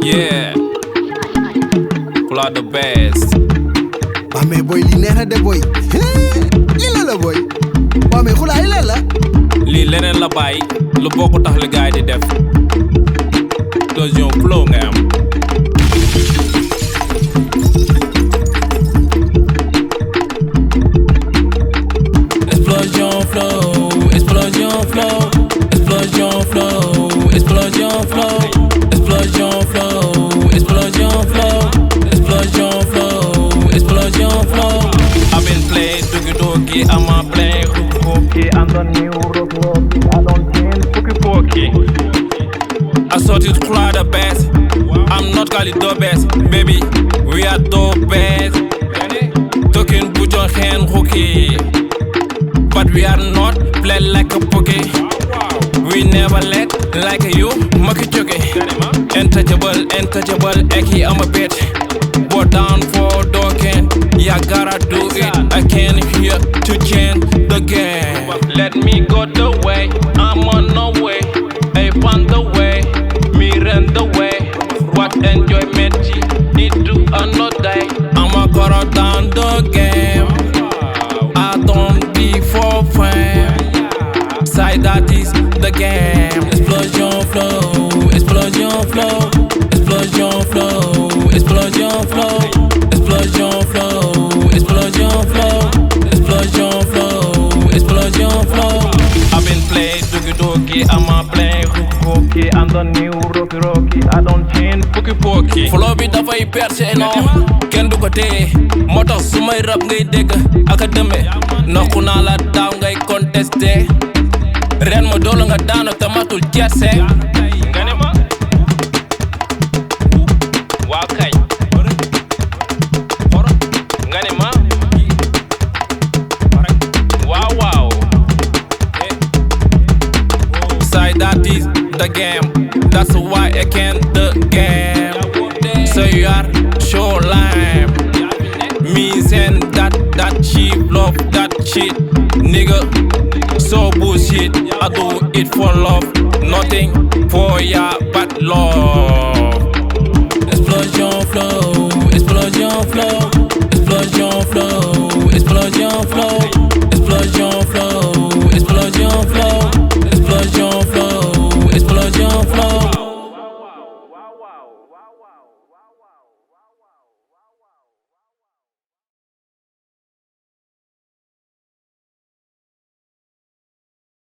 Yeah, Khoula the best. Waa mais boy li neex na de boy. Lii la boy. Waa mais Khoula lii la. Lii leneen la bàyyi lu bokk tax li gaay di def. Explosion flow nga am. Explosion flow, explosion flow, explosion flow, explosion flow, explosion flow, explosion flow, explosion flow, explosion flow. I've been playing dookie, I'm a play hooky, I'm the new rock, I don't change pookie. I sorted Khoula the best. I'm not call it the best, baby. We are the best. Talking put your hand hooky. But we are not play like a pokey. We never let like you monkey choke. Untouchable, Eki, I'm a bitch. Go down for dogging. Yeah, gotta do it. I can't hear to change the game. Let me go the way. I'm on the way. I found the way. Me run the way. What enjoyment it do another day. I'ma go down the game. I don't be for fame. Side that is the game. Explosion flow, explosion flow, explosion flow, explosion flow, explosion flow, explosion flow, explosion flow, explosion flow. I've been playing dookie, I'm a play hooky, I'm the new rocky, I don't change pookie. Flow bi dafay percé non, kenn du ko téye. Moo tax su may rap ngay dégg académie. Nokku naa la daaw ngay contesté. Ren ma doolu nga daanu te matul jeese. Nga ne ma waaw kay. Nga ne ma waaw waaw. Side that is the game. That's why I can't the game. So you are show lime. Me send that shit, love that shit, nigga. So bullshit. I do it for love, nothing for ya but love. Explosion flow, explosion flow, explosion flow, explosion flow, explosion flow, explosion flow.